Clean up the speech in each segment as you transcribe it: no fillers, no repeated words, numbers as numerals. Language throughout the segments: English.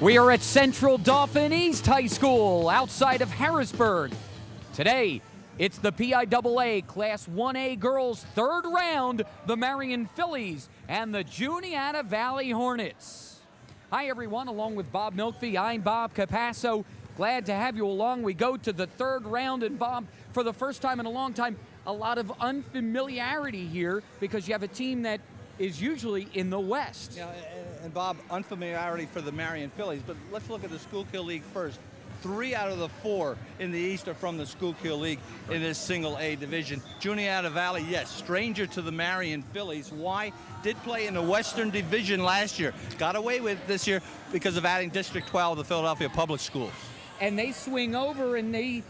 We are at Central Dauphin East High School outside of Harrisburg. Today, it's the PIAA Class 1A girls' third round, the Marian Phillies and the Juniata Valley Hornets. Hi everyone, along with Bob Milkby, I'm Bob Capasso. Glad to have you along. We go to the third round, and Bob, for the first time in a long time, a lot of unfamiliarity here because you have a team that is usually in the West. Yeah, and Bob, unfamiliarity for the Marian Phillies, but let's look at the Schuylkill League first. 3 out of the 4 in the East are from the Schuylkill League in this single A division. Juniata Valley, yes, stranger to the Marian Phillies. Why? Did play in the Western Division last year. Got away with this year because of adding District 12 to the Philadelphia Public Schools. And they swing over and they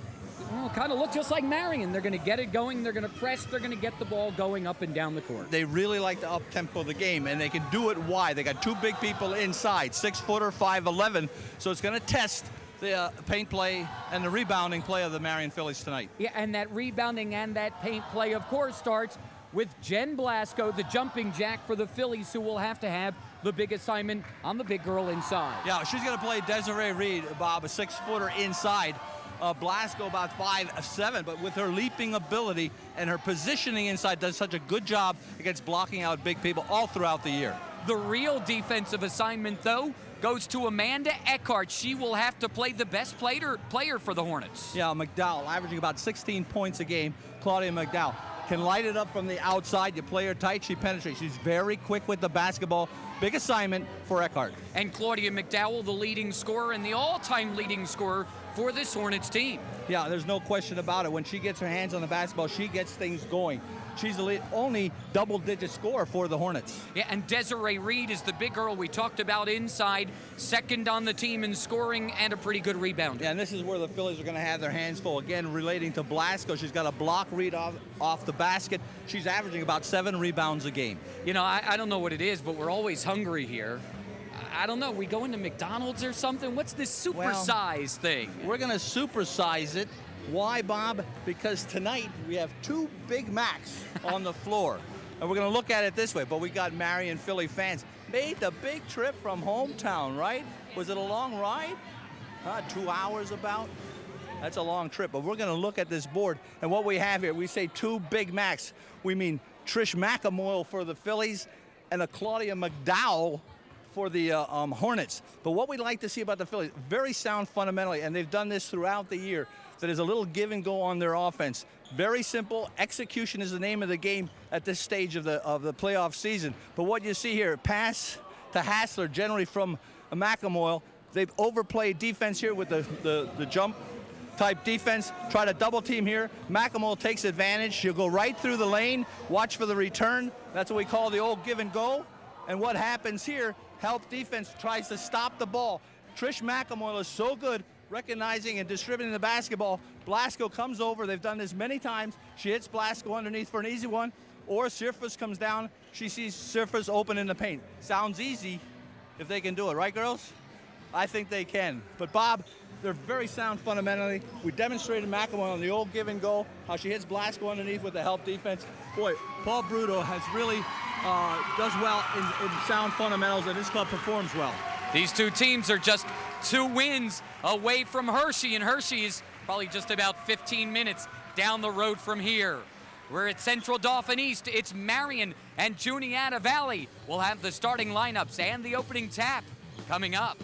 kind of look just like Marian. They're going to get it going, they're going to press, they're going to get the ball going up and down the court. They really like to up-tempo the game, and they can do it wide. They got 2 big people inside, 6-footer, 5'11", so it's going to test the paint play and the rebounding play of the Marian Phillies tonight. Yeah, and that rebounding and that paint play, of course, starts with Jen Blasco, the jumping jack for the Phillies, who will have to have the big assignment on the big girl inside. Yeah, she's going to play Desiree Reed, Bob, a 6-footer inside. Blasco about 5'7", but with her leaping ability and her positioning inside, does such a good job against blocking out big people all throughout the year. The real defensive assignment, though, goes to Amanda Eckhart. She will have to play the best player for the Hornets. Yeah, McDowell, averaging about 16 points a game. Claudia McDowell can light it up from the outside. You play her tight, she penetrates. She's very quick with the basketball. Big assignment for Eckhart. And Claudia McDowell, the leading scorer and the all-time leading scorer for this Hornets team. Yeah, there's no question about it. When she gets her hands on the basketball, she gets things going. She's the only double-digit scorer for the Hornets. Yeah, and Desiree Reed is the big girl we talked about inside, second on the team in scoring and a pretty good rebounder. Yeah, and this is where the Phillies are going to have their hands full. Again, relating to Blasco, she's got a block read off the basket. She's averaging about 7 rebounds a game. You know, I don't know what it is, but we're always hungry here. I don't know, we go into McDonald's or something? What's this supersize thing? We're going to supersize it. Why, Bob? Because tonight we have 2 Big Macs on the floor. And we're going to look at it this way, but we got Marian Philly fans. Made the big trip from hometown, right? Was it a long ride? 2 hours about? That's a long trip, but we're going to look at this board. And what we have here, we say 2 Big Macs. We mean Trish McAmoyle for the Phillies and a Claudia McDowell for the Hornets. But what we like to see about the Phillies, very sound fundamentally, and they've done this throughout the year. That is a little give and go on their offense. Very simple. Execution is the name of the game at this stage of the playoff season. But what you see here, pass to Hassler, generally from McAmoyle. They've overplayed defense here with the jump type defense. Try to double team here. McAmoyle takes advantage. She'll go right through the lane. Watch for the return. That's what we call the old give and go. And what happens here, help defense tries to stop the ball. Trish McAmoyle is so good recognizing and distributing the basketball. Blasco comes over. They've done this many times. She hits Blasco underneath for an easy one. Or Sirfus comes down. She sees Sirfus open in the paint. Sounds easy if they can do it. Right, girls? I think they can. But, Bob, they're very sound fundamentally. We demonstrated McAmoyle on the old give and go, how she hits Blasco underneath with the help defense. Boy, Paul Bruto has really does well in sound fundamentals, and this club performs well. These 2 teams are just 2 wins away from Hershey, and Hershey is probably just about 15 minutes down the road from here. We're at Central Dauphin East. It's Marian and Juniata Valley. We'll have the starting lineups and the opening tap coming up.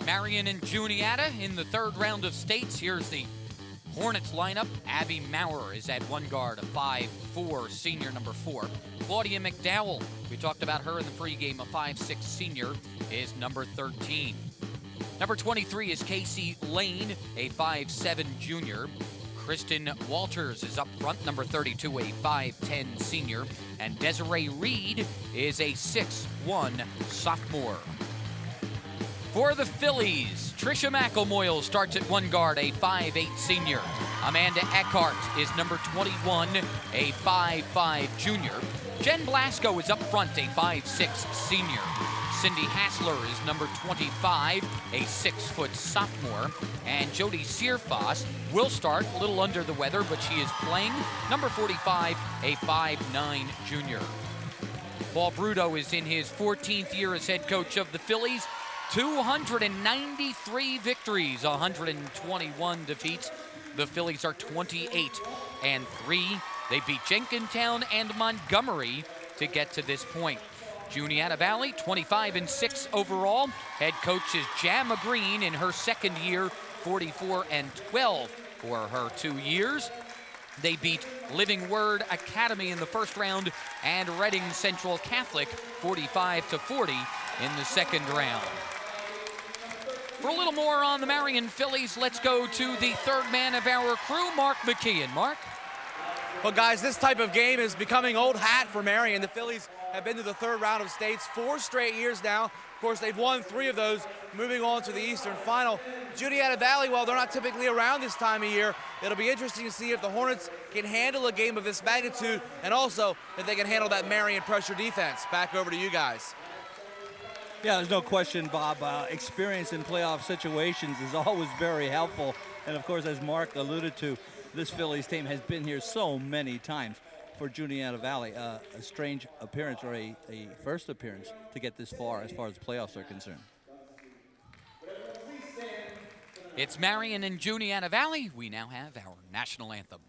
Marian and Juniata in the third round of states. Here's the Hornets lineup. Abby Maurer is at 1 guard, a 5'4", senior, number 4. Claudia McDowell, we talked about her in the pregame, a 5'6", senior, is number 13. Number 23 is Casey Lane, a 5'7", junior. Kristen Walters is up front, number 32, a 5'10" senior. And Desiree Reed is a 6'1" sophomore. For the Phillies, Trisha McElmoyle starts at one guard, a 5'8 senior. Amanda Eckhart is number 21, a 5'5 junior. Jen Blasco is up front, a 5'6 senior. Cindy Hassler is number 25, a 6-foot sophomore. And Jody Searfoss will start, a little under the weather, but she is playing, number 45, a 5'9 junior. Paul Bruto is in his 14th year as head coach of the Phillies. 293 victories, 121 defeats. The Phillies are 28-3. They beat Jenkintown and Montgomery to get to this point. Juniata Valley, 25-6 overall. Head coach is Jamma Green in her second year, 44-12 for her 2 years. They beat Living Word Academy in the first round and Reading Central Catholic 45-40 in the second round. For a little more on the Marian Phillies, let's go to the third man of our crew, Mark McKeon. Mark? Well, guys, this type of game is becoming old hat for Marian. The Phillies have been to the third round of states 4 straight years now. Of course, they've won 3 of those, moving on to the Eastern Final. Juniata Valley, while they're not typically around this time of year, it'll be interesting to see if the Hornets can handle a game of this magnitude and also if they can handle that Marian pressure defense. Back over to you guys. Yeah, there's no question, Bob. Experience in playoff situations is always very helpful. And, of course, as Mark alluded to, this Phillies team has been here so many times. For Juniata Valley, a strange appearance or a first appearance to get this far as the playoffs are concerned. It's Marian and Juniata Valley. We now have our national anthem.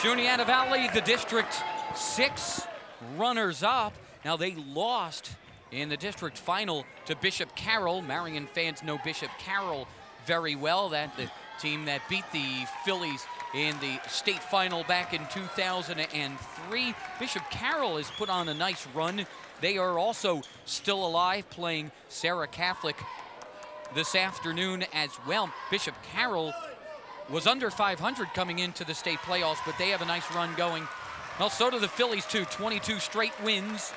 Juniata Valley, the District 6 runners-up. Now, they lost in the district final to Bishop Carroll. Marian fans know Bishop Carroll very well. That the team that beat the Phillies in the state final back in 2003. Bishop Carroll has put on a nice run. They are also still alive, playing Sarah Catholic this afternoon as well. Bishop Carroll was under 500 coming into the state playoffs, but they have a nice run going. Well, so do the Phillies, too. 22 straight wins.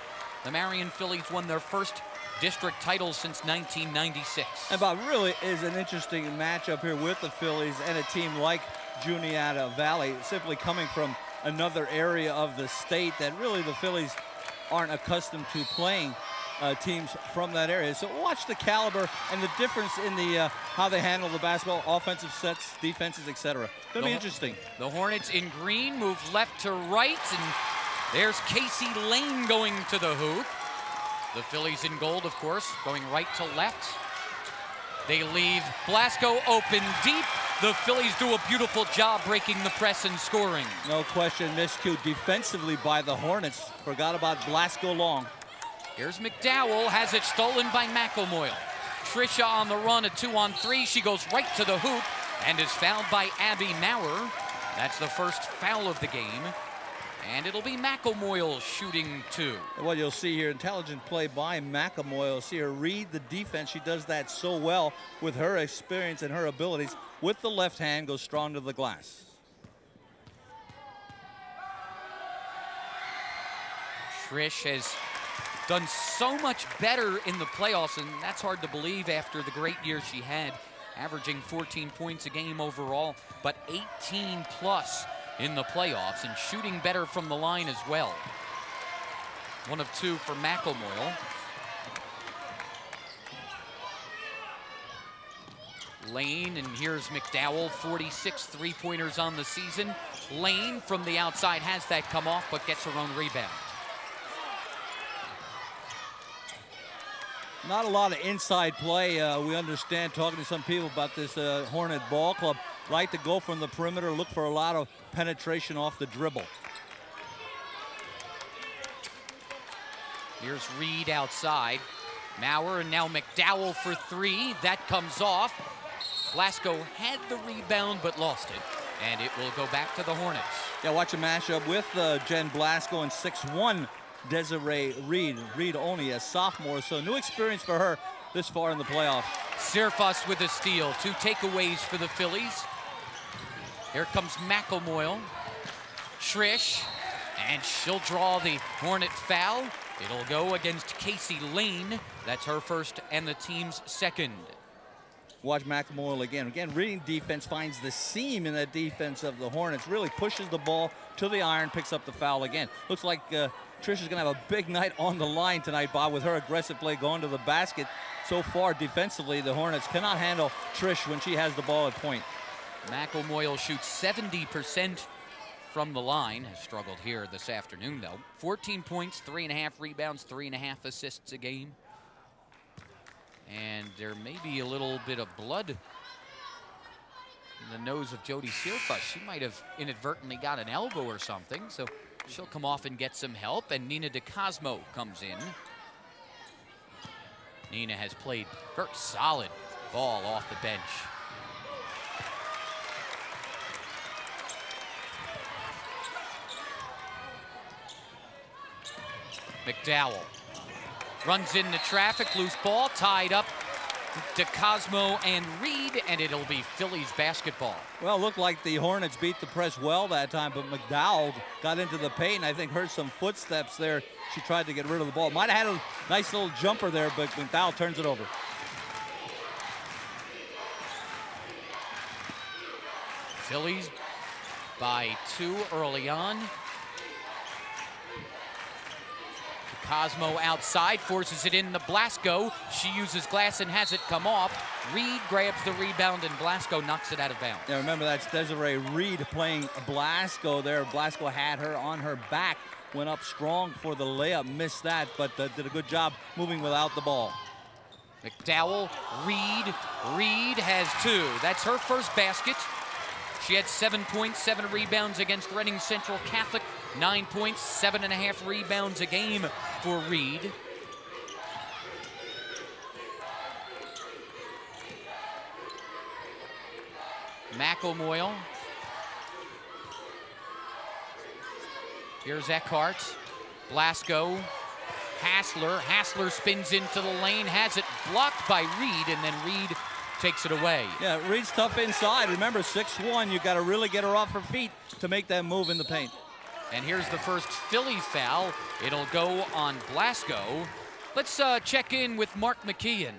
The Marian Phillies won their first district title since 1996. And Bob, really is an interesting matchup here with the Phillies and a team like Juniata Valley, simply coming from another area of the state that really the Phillies aren't accustomed to playing teams from that area. So watch the caliber and the difference in the how they handle the basketball, offensive sets, defenses, etc. It'll be interesting. The Hornets in green move left to right, and there's Casey Lane going to the hoop. The Phillies in gold, of course, going right to left. They leave Blasco open deep. The Phillies do a beautiful job breaking the press and scoring. No question, miscued defensively by the Hornets. Forgot about Blasco long. Here's McDowell, has it stolen by McElmoyle. Trisha on the run, a 2-on-3. She goes right to the hoop and is fouled by Abby Maurer. That's the first foul of the game. And it'll be McElmoyle shooting 2. And what you'll see here, intelligent play by McElmoyle. See her read the defense. She does that so well with her experience and her abilities. With the left hand, goes strong to the glass. Trish has done so much better in the playoffs, and that's hard to believe after the great year she had, averaging 14 points a game overall, but 18 plus in the playoffs and shooting better from the line as well. 1 of 2 for McElmoyle. Lane, and here's McDowell, 46 three-pointers on the season. Lane from the outside has that come off, but gets her own rebound. Not a lot of inside play. We understand, talking to some people about this Hornet ball club, like to go from the perimeter, look for a lot of penetration off the dribble. Here's Reed outside. Maurer, and now McDowell for 3. That comes off. Blasco had the rebound but lost it, and it will go back to the Hornets. Yeah, watch a mashup with Jen Blasco and 6'1" Desiree Reed. Reed only a sophomore, so new experience for her this far in the playoffs. Sirfus with a steal. 2 takeaways for the Phillies. Here comes McElmoyle. Trish, and she'll draw the Hornet foul. It'll go against Casey Lane. That's her first and the team's second. Watch McElmoyle again. Again, reading defense, finds the seam in that defense of the Hornets. Really pushes the ball to the iron, picks up the foul again. Looks like Trish is going to have a big night on the line tonight, Bob, with her aggressive play going to the basket. So far, defensively, the Hornets cannot handle Trish when she has the ball at point. McElmoyle shoots 70% from the line. Has struggled here this afternoon, though. 14 points, 3.5 rebounds, 3.5 assists a game. And there may be a little bit of blood in the nose of Jody Sirfus. She might have inadvertently got an elbow or something, so she'll come off and get some help. And Nina DeCosmo comes in. Nina has played very solid ball off the bench. McDowell runs into traffic, loose ball, tied up. DeCosmo and Reed, and it'll be Phillies basketball. Well, it looked like the Hornets beat the press well that time, but McDowell got into the paint. I think heard some footsteps there. She tried to get rid of the ball. Might have had a nice little jumper there, but McDowell turns it over. Phillies by 2 early on. Cosmo outside, forces it in to Blasco. She uses glass and has it come off. Reed grabs the rebound and Blasco knocks it out of bounds. Yeah, remember that's Desiree Reed playing Blasco there. Blasco had her on her back, went up strong for the layup, missed that, but did a good job moving without the ball. McDowell, Reed. Reed has 2. That's her first basket. She had 7 points, 7 rebounds against Reading Central Catholic. 9 points, 7.5 rebounds a game for Reed. McElmoyle. Here's Eckhart. Blasco. Hassler. Hassler spins into the lane, has it blocked by Reed, and then Reed takes it away. Yeah, Reed's tough inside. Remember, 6'1", you got to really get her off her feet to make that move in the paint. And here's the first Phillies foul. It'll go on Blasco. Let's check in with Mark McKeon.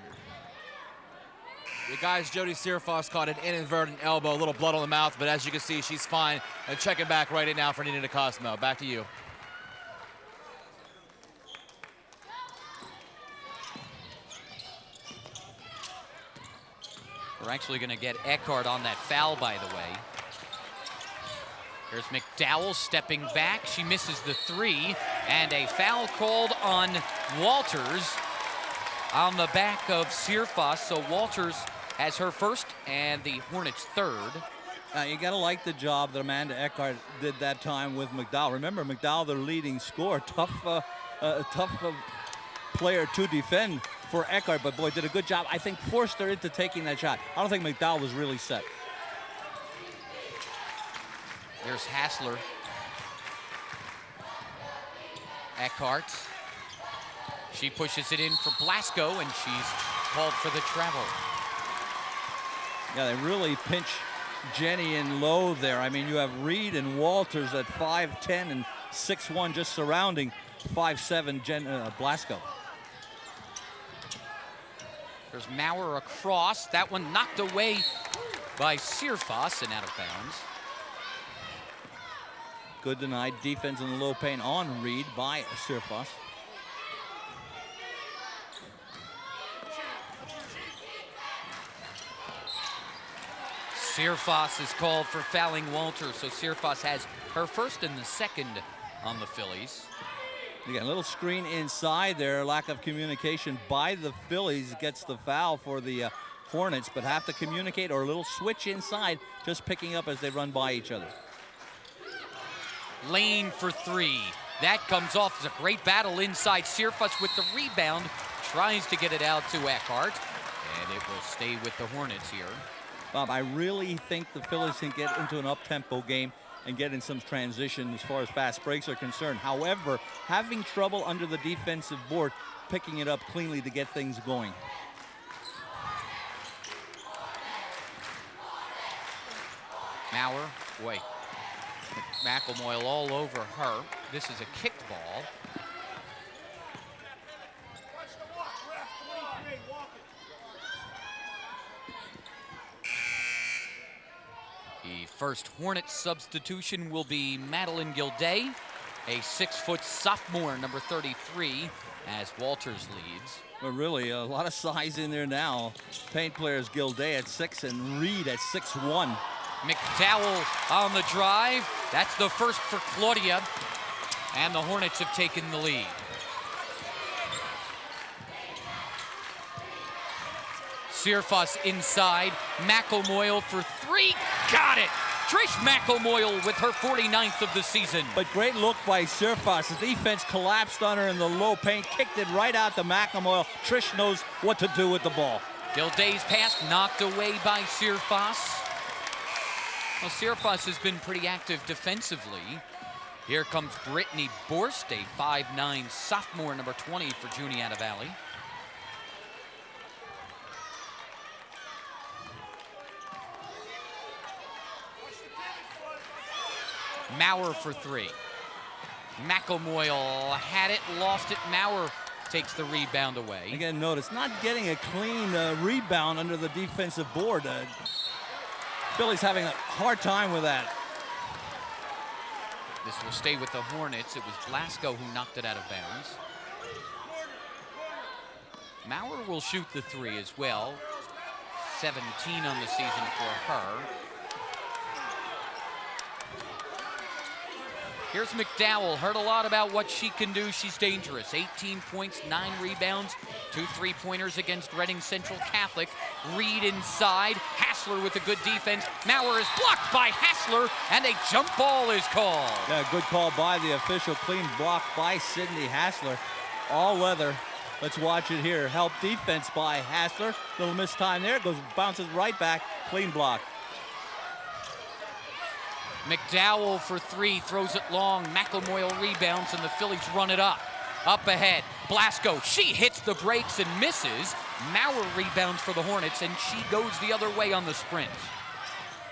The guys, Jody Sirfus caught an inadvertent elbow, a little blood on the mouth, but as you can see, she's fine. And checking back right in now for Nina DeCosmo. Back to you. We're actually going to get Eckhart on that foul, by the way. Here's McDowell stepping back. She misses the 3, and a foul called on Walters on the back of Sirfus. So Walters has her first and the Hornets' third. You got to like the job that Amanda Eckhart did that time with McDowell. Remember, McDowell, their leading scorer, tough player to defend for Eckhart, but boy, did a good job. I think forced her into taking that shot. I don't think McDowell was really set. There's Hassler. Eckhart. She pushes it in for Blasco, and she's called for the travel. Yeah, they really pinch Jenny in low there. I mean, you have Reed and Walters at 5'10" and 6'1", just surrounding 5'7" Blasco. There's Maurer across. That one knocked away by Sirfas and out of bounds. Good denied defense in the low paint on Reed by Sirfas. Sirfas is called for fouling Walter, so Sirfas has her first and the second on the Phillies. Again, a little screen inside there. Lack of communication by the Phillies gets the foul for the Hornets, but have to communicate or a little switch inside, just picking up as they run by each other. Lane for three. That comes off. It's a great battle inside. Sirfas with the rebound. Tries to get it out to Eckhart. And it will stay with the Hornets here. Bob, I really think the Phillies can get into an up-tempo game and get in some transition as far as fast breaks are concerned. However, having trouble under the defensive board, picking it up cleanly to get things going. Maurer, boy, McElmoyle all over her. This is a kicked ball. The first Hornet substitution will be Madeline Gilday, a 6-foot sophomore, number 33, as Walters leads. But really, a lot of size in there now. Paint players Gilday at 6 and Reed at 6'1". McDowell on the drive. That's the first for Claudia. And the Hornets have taken the lead. Sirfas inside. McElmoyle for three. Got it! Trish McElmoyle with her 49th of the season. But great look by Sirfas. The defense collapsed on her in the low paint, kicked it right out to McElmoyle. Trish knows what to do with the ball. Gilday's pass knocked away by Sirfas. Well, Sirfas has been pretty active defensively. Here comes Brittany Borst, a 5'9" sophomore, number 20 for Juniata Valley. Maurer for three. McElmoyle had it, lost it. Maurer takes the rebound away. Again, notice not getting a clean rebound under the defensive board. Philly's having a hard time with that. This will stay with the Hornets. It was Blasco who knocked it out of bounds. Maurer will shoot the three as well. 17 on the season for her. Here's McDowell. Heard a lot about what she can do. She's dangerous. 18 points, 9 rebounds, 2 3-pointers against Reading Central Catholic. Reed inside. Hassler with a good defense. Maurer is blocked by Hassler, and a jump ball is called. Yeah, good call by the official. Clean block by Sydney Hassler. All weather. Let's watch it here. Help defense by Hassler. Little missed time there. Bounces right back. Clean block. McDowell for three, throws it long. McElmoyle rebounds, and the Phillies run it up. Up ahead, Blasco, she hits the brakes and misses. Maurer rebounds for the Hornets, and she goes the other way on the sprint.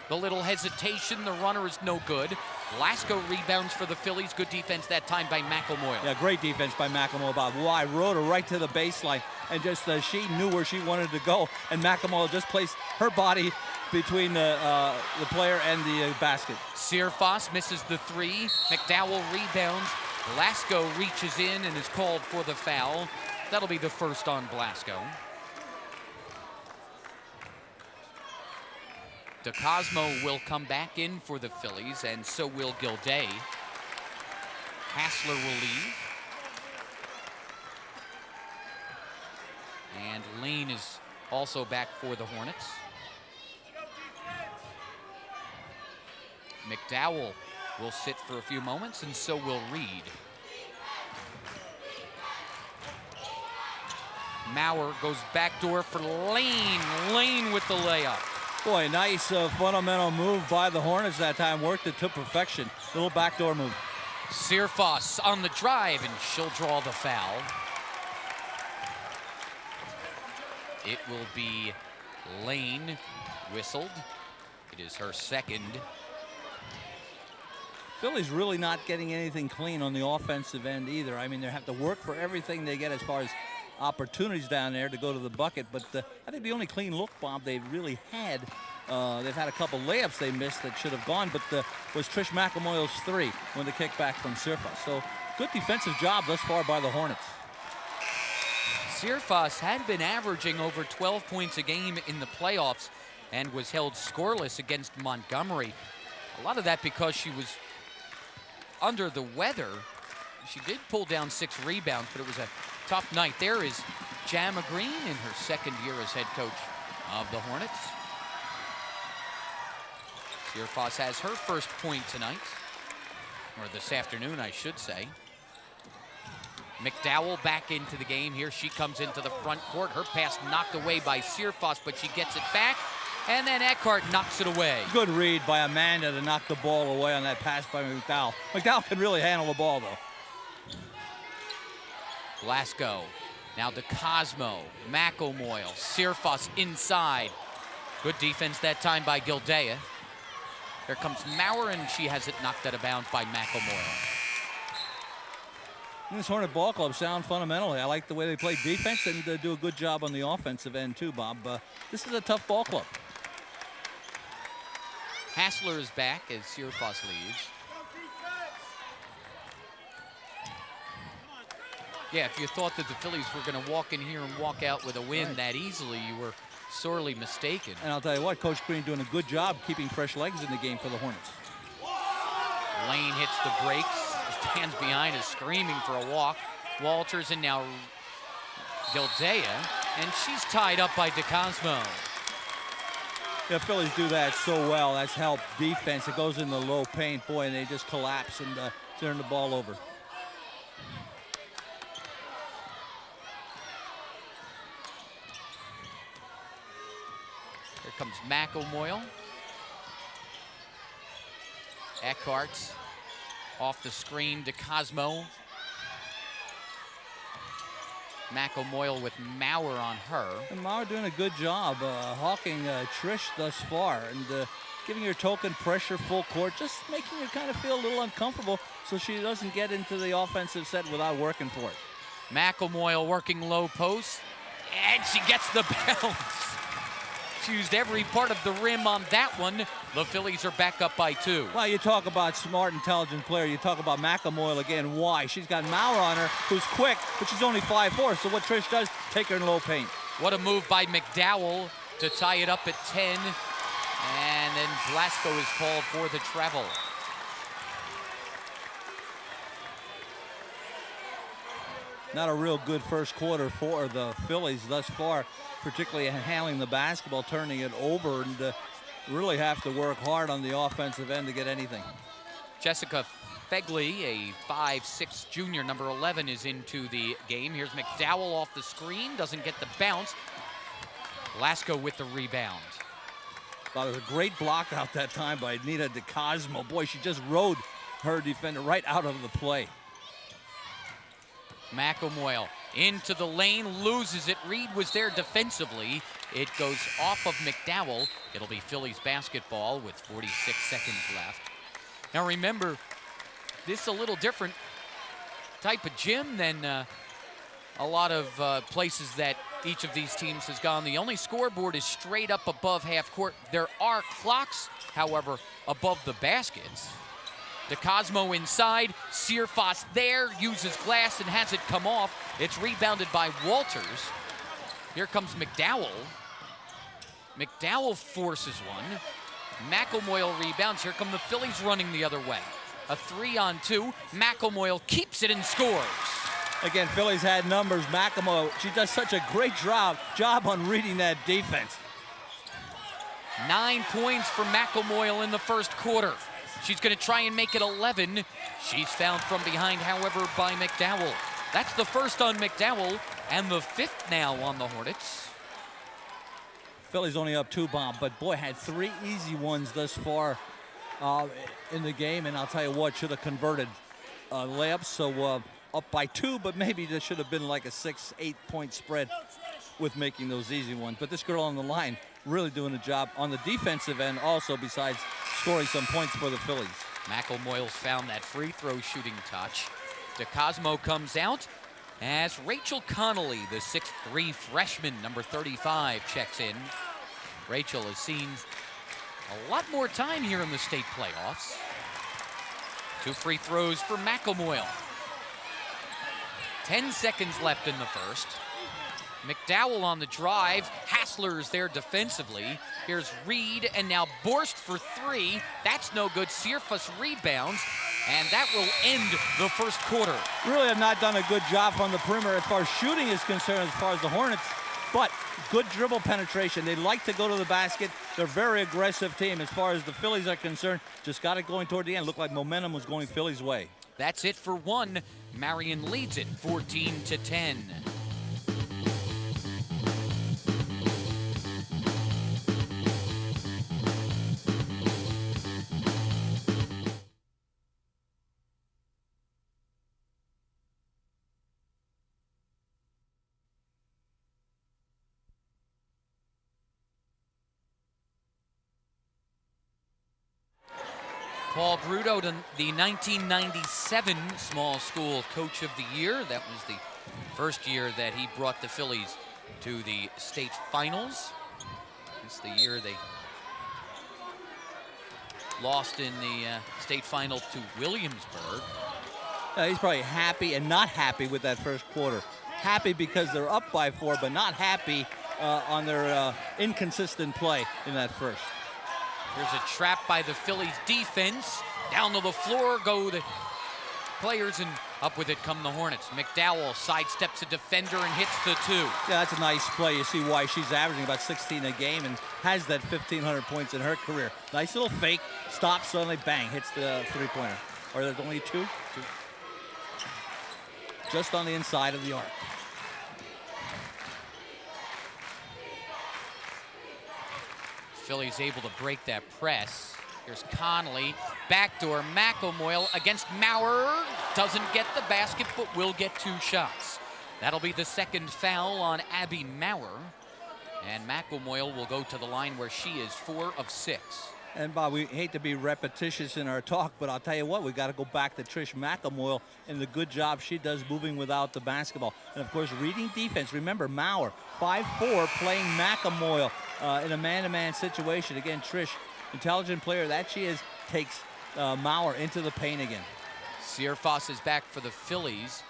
The little hesitation, the runner is no good. Blasco rebounds for the Phillies. Good defense that time by McElmoyle. Yeah, great defense by McElmoyle. Bob. Why? Rode her right to the baseline, and just she knew where she wanted to go, and McElmoyle just placed her body between the player and the basket. Sirfas misses the three. McDowell rebounds. Blasco reaches in and is called for the foul. That'll be the first on Blasco. DeCosmo will come back in for the Phillies, and so will Gilday. Hassler will leave. And Lane is also back for the Hornets. McDowell will sit for a few moments, and so will Reed. Maurer goes backdoor for Lane. Lane with the layup. Boy, nice fundamental move by the Hornets that time. Worked it to perfection. Little backdoor move. Sirfas on the drive, and she'll draw the foul. It will be Lane whistled. It is her second. Philly's really not getting anything clean on the offensive end either. I mean, they have to work for everything they get as far as opportunities down there to go to the bucket. But I think the only clean look, Bob, they've really had, they've had a couple layups they missed that should have gone, but was Trish McElmoyle's 3 when the kickback from Sirfas. So good defensive job thus far by the Hornets. Sirfas had been averaging over 12 points a game in the playoffs and was held scoreless against Montgomery. A lot of that because she was under the weather. She did pull down 6 rebounds, but it was a tough night. There is Jamma Green in her second year as head coach of the Hornets. Sirfas has her first point tonight, or this afternoon, I should say. McDowell back into the game here. She comes into the front court. Her pass knocked away by Sirfas, but she gets it back. And then Eckhart knocks it away. Good read by Amanda to knock the ball away on that pass by McDowell. McDowell can really handle the ball, though. Glasgow. Now to Cosmo. McElmoyle. Sirfas inside. Good defense that time by Gildea. Here comes Maurer, and she has it knocked out of bounds by McElmoyle. This Hornet ball club sound fundamentally. I like the way they play defense and do a good job on the offensive end, too, Bob. This is a tough ball club. Hassler is back as Sirfas leaves. Yeah, if you thought that the Phillies were going to walk in here and walk out with a win that easily, you were sorely mistaken. And I'll tell you what, Coach Green doing a good job keeping fresh legs in the game for the Hornets. Lane hits the brakes, stands behind, is screaming for a walk. Walters and now Gildea, and she's tied up by DeCosmo. Yeah, Phillies do that so well. That's helped defense. It goes in the low paint, boy, and they just collapse and turn the ball over. Here comes McElmoyle. Eckhart off the screen to Cosmo. McElmoyle with Maurer on her. And Maurer doing a good job hawking Trish thus far and giving her token pressure full court, just making her kind of feel a little uncomfortable so she doesn't get into the offensive set without working for it. McElmoyle working low post, and she gets the bounce. She used every part of the rim on that one. The Phillies are back up by 2. Well, you talk about smart, intelligent player. You talk about McElmoyle again. Why? She's got Maurer on her, who's quick, but she's only 5'4". So what Trish does, take her in low paint. What a move by McDowell to tie it up at 10. And then Glasgow is called for the travel. Not a real good first quarter for the Phillies thus far, particularly handling the basketball, turning it over, and really have to work hard on the offensive end to get anything. Jessica Fegley, a 5'6" junior, number 11, is into the game. Here's McDowell off the screen, doesn't get the bounce. Glasgow with the rebound. Well, it was a great block out that time by Nita DeCosmo. Boy, she just rode her defender right out of the play. McElmoyle into the lane, loses it. Reed was there defensively. It goes off of McDowell. It'll be Phillies basketball with 46 seconds left. Now remember, this is a little different type of gym than a lot of places that each of these teams has gone. The only scoreboard is straight up above half court. There are clocks, however, above the baskets. DeCosmo inside, Sirfas there, uses glass and has it come off. It's rebounded by Walters. Here comes McDowell. McDowell forces one. McElmoyle rebounds. Here come the Phillies running the other way. A 3-on-2. McElmoyle keeps it and scores. Again, Phillies had numbers. McElmoyle, she does such a great job on reading that defense. 9 points for McElmoyle in the first quarter. She's going to try and make it 11. She's found from behind, however, by McDowell. That's the first on McDowell and the 5th now on the Hornets. Phillies only up 2, Bob, but boy, had 3 easy ones thus far in the game, and I'll tell you what, should have converted layups, so up by 2, but maybe there should have been like a 6-8 point spread with making those easy ones. But this girl on the line really doing a job on the defensive end also, besides scoring some points for the Phillies. McElmoyle's found that free throw shooting touch. DeCosmo comes out as Rachel Connolly, the 6'3" freshman, number 35, checks in. Rachel has seen a lot more time here in the state playoffs. 2 free throws for McElmoyle. 10 seconds left in the first. McDowell on the drive. Hassler's there defensively. Here's Reed, and now Borst for 3. That's no good. Searfuss rebounds, and that will end the first quarter. Really have not done a good job from the perimeter as far as shooting is concerned, as far as the Hornets, but good dribble penetration. They like to go to the basket. They're a very aggressive team. As far as the Phillies are concerned, just got it going toward the end. Looked like momentum was going Phillies' way. That's it for one. Marian leads it 14-10. Paul Bruto, the 1997 Small School Coach of the Year. That was the first year that he brought the Phillies to the state finals. It's the year they lost in the state final to Williamsburg. He's probably happy and not happy with that first quarter. Happy because they're up by 4, but not happy on their inconsistent play in that first. Here's a trap by the Phillies defense. Down to the floor go the players, and up with it come the Hornets. McDowell sidesteps a defender and hits the 2. Yeah, that's a nice play. You see why she's averaging about 16 a game and has that 1,500 points in her career. Nice little fake, stops, suddenly bang, hits the three-pointer. Or there's only two. Just on the inside of the arc. Phillies able to break that press. Here's Connolly, backdoor McElmoyle against Maurer. Doesn't get the basket, but will get 2 shots. That'll be the second foul on Abby Maurer. And McElmoyle will go to the line where she is 4 of 6. And Bob, we hate to be repetitious in our talk, but I'll tell you what, we got to go back to Trish McElmoyle and the good job she does moving without the basketball. And of course, reading defense. Remember, Maurer, 5'4", playing McElmoyle in a man-to-man situation. Again, Trish, intelligent player that she is, takes Maurer into the paint again. Searfoss is back for the Phillies.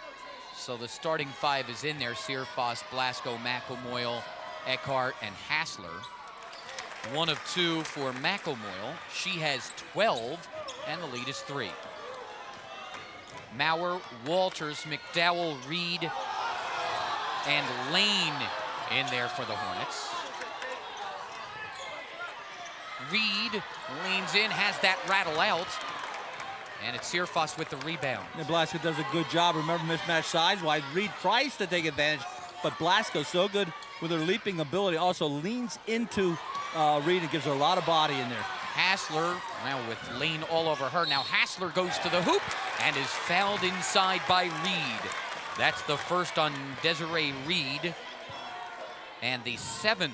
So the starting 5 is in there. Searfoss, Blasco, McElmoyle, Eckhart, and Hassler. 1 of 2 for McElmoyle. She has 12, and the lead is 3. Maurer, Walters, McDowell, Reed, and Lane in there for the Hornets. Reed leans in, has that rattle out, and it's Searfoss with the rebound. Blasco does a good job. Remember, mismatch size-wise. Reed tries to take advantage, but Blasco's so good with her leaping ability, also leans into Reed and gives her a lot of body in there. Hassler, well, with Lane all over her. Now Hassler goes to the hoop and is fouled inside by Reed. That's the first on Desiree Reed, and the 7th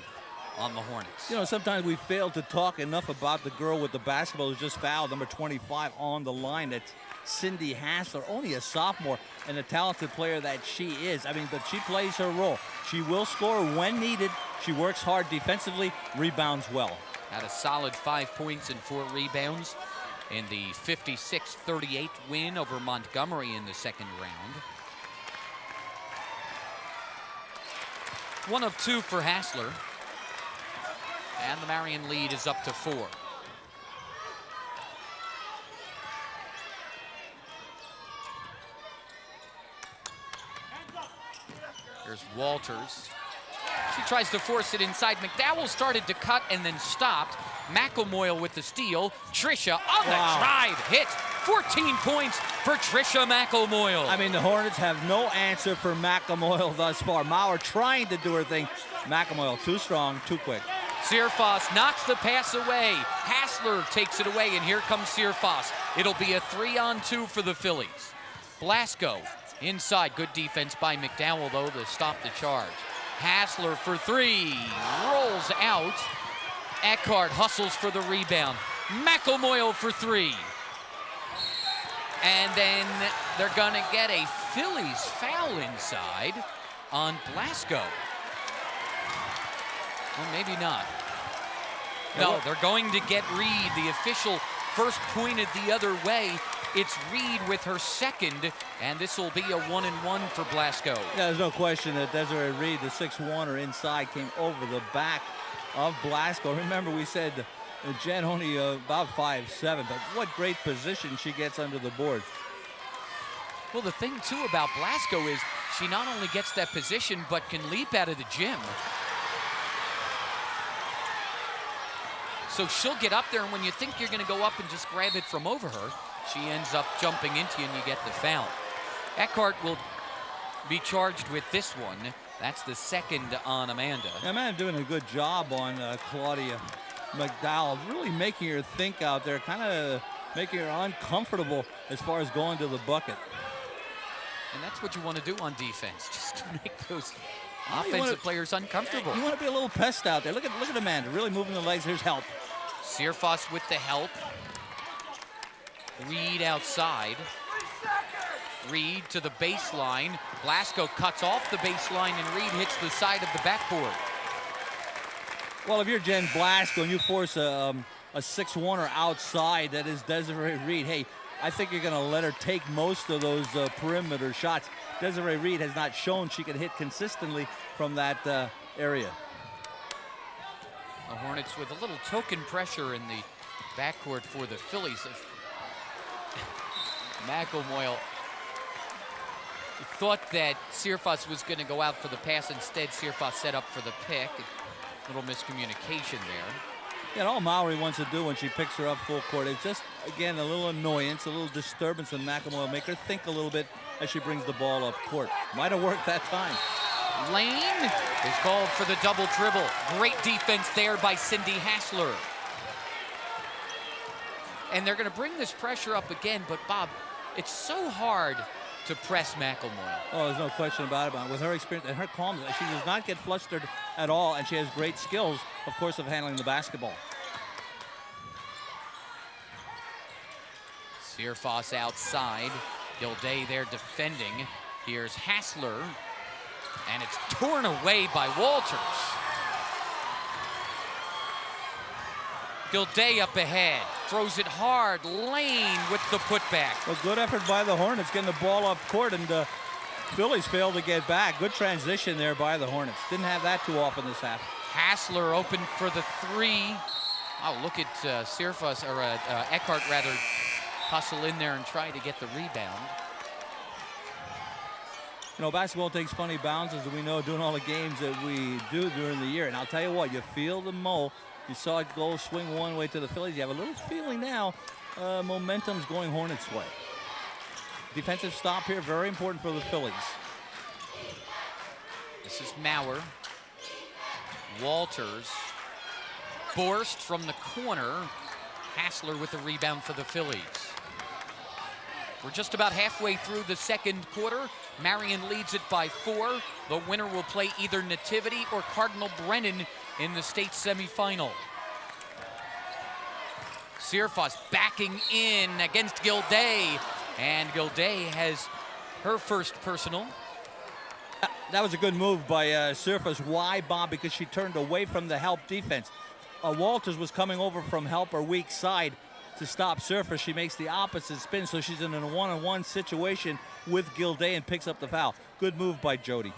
on the Hornets. You know, sometimes we fail to talk enough about the girl with the basketball who's just fouled, number 25 on the line. That's Cindy Hassler, only a sophomore, and a talented player that she is. I mean, but she plays her role. She will score when needed. She works hard defensively, rebounds well. Had a solid 5 points and 4 rebounds in the 56-38 win over Montgomery in the second round. 1 of 2 for Hassler. And the Marian lead is up to 4. Here's Walters. She tries to force it inside. McDowell started to cut and then stopped. McElmoyle with the steal. Trisha on the drive, hit. 14 points for Trisha McElmoyle. I mean, the Hornets have no answer for McElmoyle thus far. Maurer trying to do her thing. McElmoyle too strong, too quick. Searfoss knocks the pass away. Hassler takes it away, and here comes Searfoss. It'll be a 3-on-2 for the Phillies. Blasco inside. Good defense by McDowell, though, to stop the charge. Hassler for 3. Rolls out. Eckhart hustles for the rebound. McElmoyle for 3. And then they're going to get a Phillies foul inside on Blasco. Well, maybe not. No, they're going to get Reed. The official first pointed the other way. It's Reed with her second, and this will be a 1-and-1 for Blasco. Yeah, there's no question that Desiree Reed, the 6-1er inside, came over the back of Blasco. Remember, we said Jen only about 5'7", but what great position she gets under the boards. Well, the thing, too, about Blasco is she not only gets that position, but can leap out of the gym. So she'll get up there, and when you think you're going to go up and just grab it from over her, she ends up jumping into you, and you get the foul. Eckhart will be charged with this one. That's the second on Amanda. Yeah, Amanda doing a good job on Claudia McDowell, really making her think out there, kind of making her uncomfortable as far as going to the bucket. And that's what you want to do on defense, just to make those offensive players uncomfortable. You want to be a little pest out there. Look at Amanda, really moving the legs. Here's help. Searfoss with the help. Reed outside. Reed to the baseline. Blasco cuts off the baseline, and Reed hits the side of the backboard. Well, if you're Jen Blasco and you force a 6-1er outside, that is Desiree Reed, hey, I think you're going to let her take most of those perimeter shots. Desiree Reed has not shown she can hit consistently from that area. The Hornets with a little token pressure in the backcourt for the Phillies. McElmoyle thought that Searfoss was going to go out for the pass. Instead, Searfoss set up for the pick. A little miscommunication there. Yeah, and all Mowry wants to do when she picks her up full court is just, again, a little annoyance, a little disturbance in McElmoyle, make her think a little bit as she brings the ball up court. Might have worked that time. Lane is called for the double dribble. Great defense there by Cindy Hassler. And they're going to bring this pressure up again, but Bob, it's so hard to press McElmoyle. Oh, there's no question about it. But with her experience and her calmness, she does not get flustered at all, and she has great skills, of course, of handling the basketball. Searfoss outside. Gilday there defending. Here's Hassler, and it's torn away by Walters. Gilday up ahead, throws it hard. Lane with the putback. Well, good effort by the Hornets getting the ball up court, and Phillies failed to get back. Good transition there by the Hornets. Didn't have that too often this half. Hassler open for the three. Oh, look at Searfoss, or Eckhart rather, hustle in there and try to get the rebound. You know, basketball takes funny bounces, as we know, doing all the games that we do during the year. And I'll tell you what, you feel the mo. You saw it go swing one way to the Phillies. You have a little feeling now momentum's going Hornets' way. Defensive stop here, very important for the Phillies. This is Maurer. Walters. Borst from the corner. Hassler with the rebound for the Phillies. We're just about halfway through the second quarter. Marian leads it by 4. The winner will play either Nativity or Cardinal Brennan in the state semifinal. Searfoss backing in against Gilday, and Gilday has her first personal. That was a good move by Searfoss. Why, Bob? Because she turned away from the help defense. Walters was coming over from help or weak side to stop Searfoss. She makes the opposite spin, so she's in a one-on-one situation with Gilday and picks up the foul. Good move by Jody.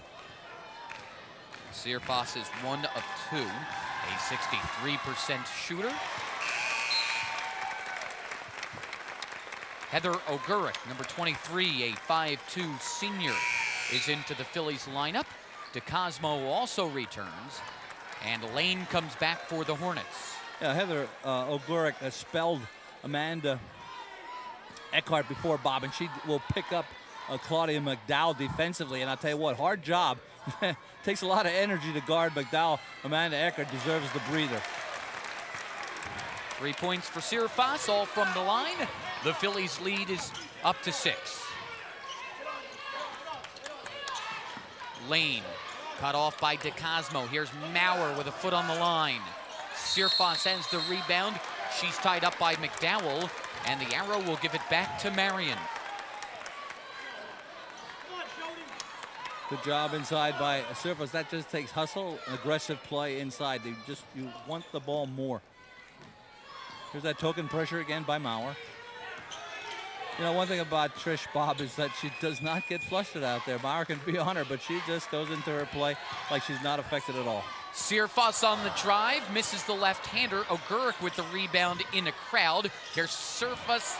Searfoss is 1 of 2, a 63% shooter. Heather Ogurick, number 23, a 5'2 senior, is into the Phillies lineup. DeCosmo also returns, and Lane comes back for the Hornets. Yeah, Heather Ogurick spelled Amanda Eckhart before, Bob, and she will pick up Claudia McDowell defensively. And I'll tell you what, hard job. Takes a lot of energy to guard McDowell. Amanda Eckhart deserves the breather. 3 points for Searfoss, all from the line. The Phillies' lead is up to 6. Lane cut off by DeCosmo. Here's Maurer with a foot on the line. Searfoss has the rebound. She's tied up by McDowell. And the arrow will give it back to Marian. Good job inside by Surface. That just takes hustle and aggressive play inside. You want the ball more. Here's that token pressure again by Maurer. You know, one thing about Trish, Bob, is that she does not get flustered out there. Maurer can be on her, but she just goes into her play like she's not affected at all. Searfoss on the drive, misses the left-hander. Oguric with the rebound in a crowd. Here's Surface.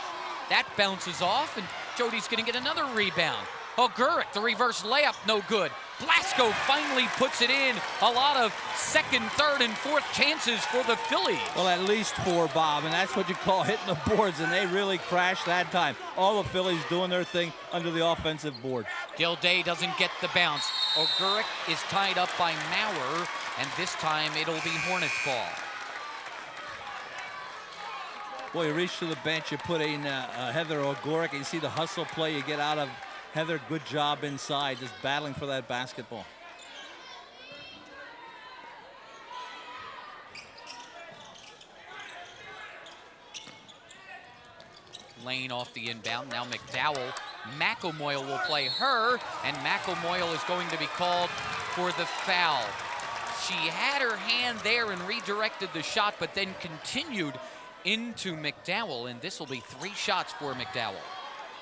That bounces off, and Jody's going to get another rebound. Oguric, the reverse layup, no good. Blasco finally puts it in. A lot of second, third, and fourth chances for the Phillies. Well, at least 4, Bob, and that's what you call hitting the boards, and they really crashed that time. All the Phillies doing their thing under the offensive board. Gilday doesn't get the bounce. Oguric is tied up by Maurer, and this time it'll be Hornets ball. Boy, you reach to the bench, you put in Heather Oguric, and you see the hustle play you get out of Heather. Good job inside, just battling for that basketball. Lane off the inbound. Now McDowell. McElmoyle will play her, and McElmoyle is going to be called for the foul. She had her hand there and redirected the shot, but then continued into McDowell, and this will be 3 shots for McDowell.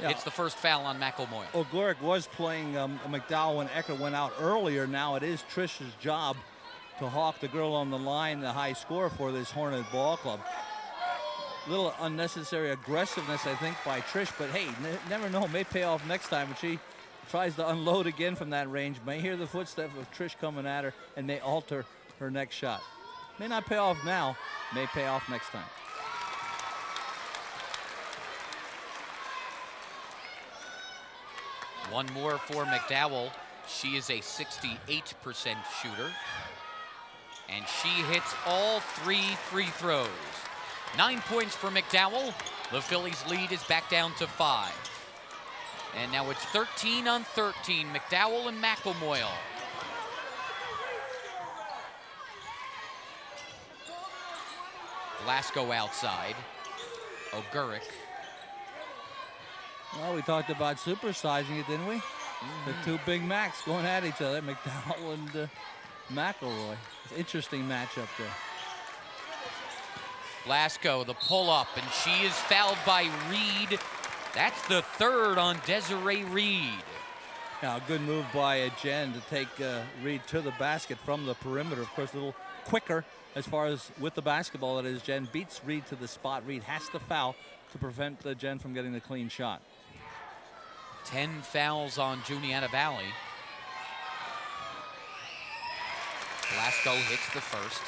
Yeah. It's the first foul on McElmoyle. Oguric was playing McDowell when Ecker went out earlier. Now it is Trish's job to hawk the girl on the line, the high score for this Hornet ball club. Little unnecessary aggressiveness, I think, by Trish, but hey, never know, may pay off next time when she tries to unload again from that range. May hear the footsteps of Trish coming at her and may alter her next shot. May not pay off now, may pay off next time. One more for McDowell. She is a 68% shooter, and she hits all 3 free throws. 9 points for McDowell. The Phillies' lead is back down to 5. And now it's 13 on 13, McDowell and McElmoyle. Blasco outside. Oguric. Well, we talked about supersizing it, didn't we? The 2 Big Macs going at each other, McDowell and McElroy. It's an interesting matchup there. Blasco, the pull-up, and she is fouled by Reed. That's the 3rd on Desiree Reed. Now, a good move by Jen to take Reed to the basket from the perimeter. Of course, a little quicker as far as with the basketball. That is, Jen beats Reed to the spot. Reed has to foul to prevent Jen from getting the clean shot. 10 fouls on Juniata Valley. Blasco hits the first.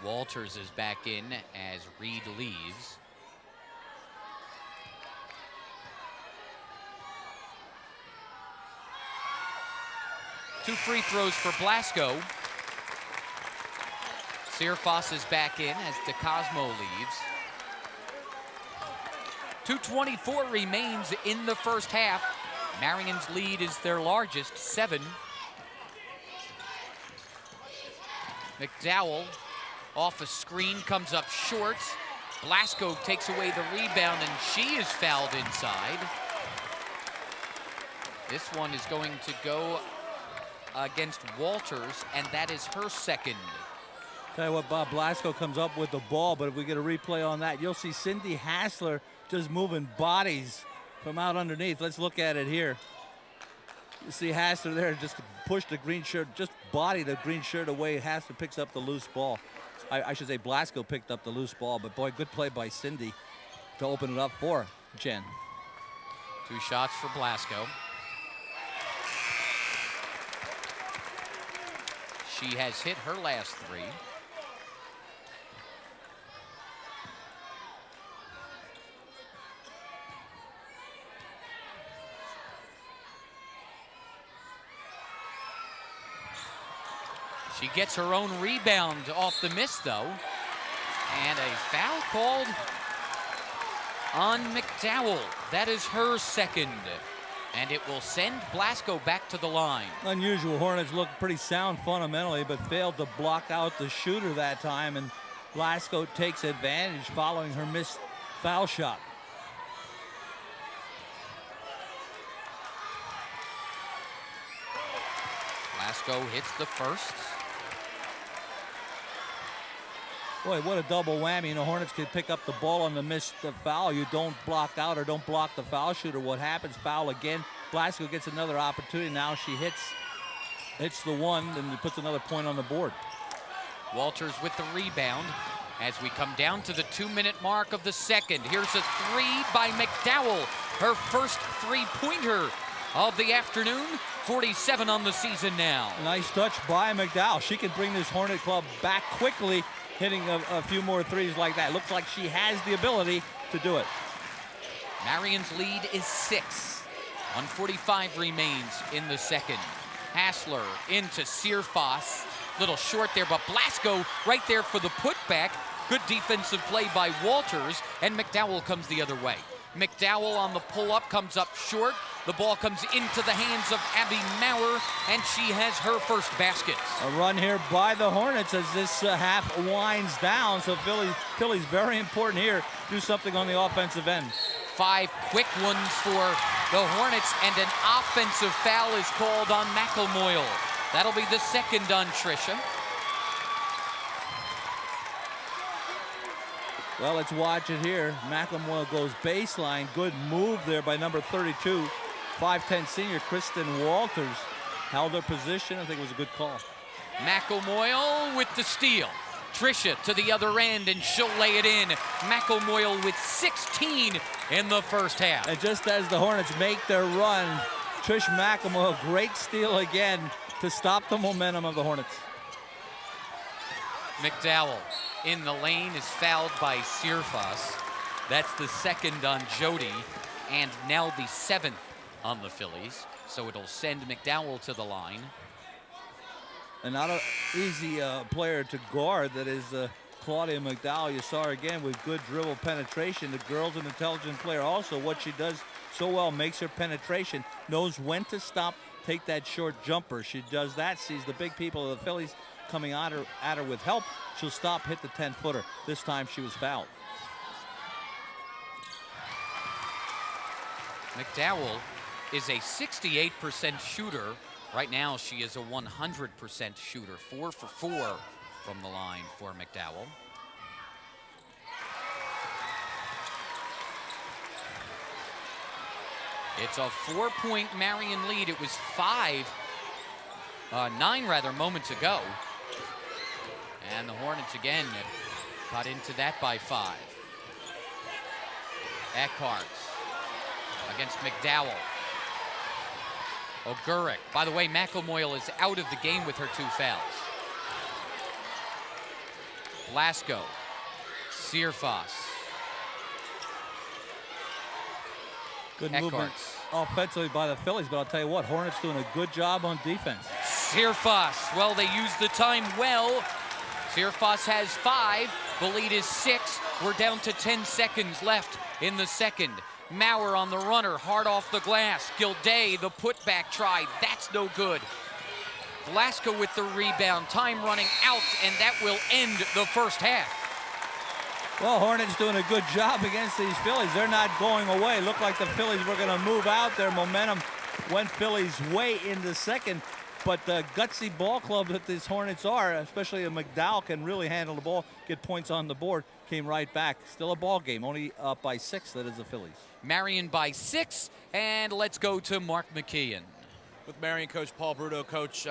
Walters is back in as Reed leaves. Two free throws for Blasco. Searfoss is back in as DeCosmo leaves. 2:24 remains in the first half. Marian's lead is their largest, 7. McDowell off a screen, comes up short. Blasco takes away the rebound, and she is fouled inside. This one is going to go against Walters, and that is her 2nd. Tell you what, Bob, Blasco comes up with the ball, but if we get a replay on that, you'll see Cindy Hassler just moving bodies from out underneath. Let's look at it here. You see Hassler there just push the green shirt, just body the green shirt away. Hassler picks up the loose ball. I should say Blasco picked up the loose ball, but boy, good play by Cindy to open it up for Jen. 2 shots for Blasco. She has hit her last 3. She gets her own rebound off the miss, though. And a foul called on McDowell. That is her 2nd. And it will send Blasco back to the line. Unusual. Hornets look pretty sound fundamentally, but failed to block out the shooter that time, and Blasco takes advantage following her missed foul shot. Blasco hits the first. Boy, what a double whammy. You know, Hornets could pick up the ball on the missed foul. You don't block out or don't block the foul shooter. What happens? Foul again. Blasco gets another opportunity. Now she hits the one and puts another point on the board. Walters with the rebound as we come down to the 2-minute mark of the second. Here's a three by McDowell. Her first three-pointer of the afternoon. 47 on the season now. Nice touch by McDowell. She can bring this Hornet club back quickly, hitting a few more threes like that. Looks like she has the ability to do it. Marian's lead is 6. 1:45 remains in the second. Hassler into Searfoss. Little short there, but Blasco right there for the putback. Good defensive play by Walters, and McDowell comes the other way. McDowell on the pull-up comes up short. The ball comes into the hands of Abby Maurer, and she has her first basket. A run here by the Hornets as this half winds down. So Philly's very important here. Do something on the offensive end. 5 quick ones for the Hornets, and an offensive foul is called on McElmoyle. That'll be the second on Tricia. Well, let's watch it here. McElmoyle goes baseline. Good move there by number 32. 5'10" senior Kristen Walters held her position. I think it was a good call. McElmoyle with the steal. Tricia to the other end, and she'll lay it in. McElmoyle with 16 in the first half. And just as the Hornets make their run, Trish McElmoyle, great steal again to stop the momentum of the Hornets. McDowell in the lane is fouled by Searfoss. That's the second on Jody, and now the 7th on the Phillies. So it'll send McDowell to the line. And not an easy player to guard, that is Claudia McDowell. You saw her again with good dribble penetration. The girl's an intelligent player also. What she does so well makes her penetration, knows when to stop, take that short jumper. She does that, sees the big people of the Phillies coming at her with help. She'll stop, hit the 10-footer. This time she was fouled. McDowell is a 68% shooter. Right now, she is a 100% shooter. 4 for 4 from the line for McDowell. It's a 4-point Marian lead. It was 9 moments ago. And the Hornets again cut into that by 5. Eckhart against McDowell. Ogurick. By the way, McElmoyle is out of the game with her 2 fouls. Blasco. Searfoss. Good movement offensively by the Phillies, but I'll tell you what, Hornets doing a good job on defense. Searfoss. Well, they used the time well. Searfoss has 5. The lead is 6. We're down to 10 seconds left in the second. Maurer on the runner, hard off the glass. Gilday, the putback try, that's no good. Blasco with the rebound, time running out, and that will end the first half. Well, Hornets doing a good job against these Phillies. They're not going away. Looked like the Phillies were going to move out. Their momentum went Phillies' way in the second. But the gutsy ball club that these Hornets are, especially a McDowell, can really handle the ball, get points on the board, came right back. Still a ball game, only up by 6, that is the Phillies. Marian by 6, and let's go to Mark McKeon. With Marian coach Paul Bruto, coach,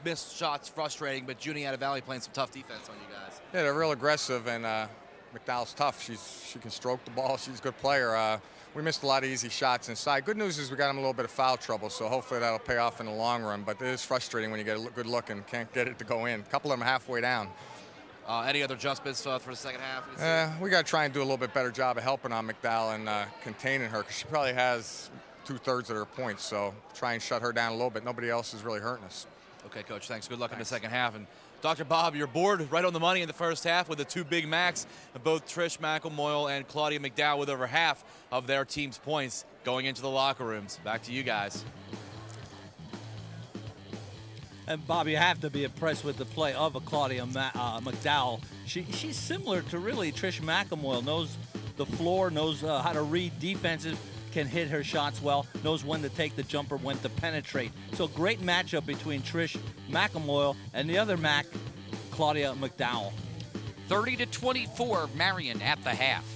missed shots frustrating, but Juniata Valley playing some tough defense on you guys. Yeah, they're real aggressive, and McDowell's tough. She can stroke the ball. She's a good player. We missed a lot of easy shots inside. Good news is we got him a little bit of foul trouble, so hopefully that'll pay off in the long run. But it is frustrating when you get a good look and can't get it to go in. A couple of them halfway down. Any other adjustments for the second half? We got to try and do a little bit better job of helping on McDowell and containing her, because she probably has 2/3 of her points. So try and shut her down a little bit. Nobody else is really hurting us. Okay, Coach, thanks. Good luck in the second half. And Dr. Bob, you're bored right on the money in the first half with the two big Macs, both Trish McElmoyle and Claudia McDowell with over half of their team's points going into the locker rooms. Back to you guys. And Bob, you have to be impressed with the play of a Claudia McDowell. She's similar to really Trish McElmoyle. Knows the floor, knows how to read defenses, can hit her shots well, knows when to take the jumper, when to penetrate. So great matchup between Trish McElmoyle and the other Mac, Claudia McDowell. 30-24, Marian at the half.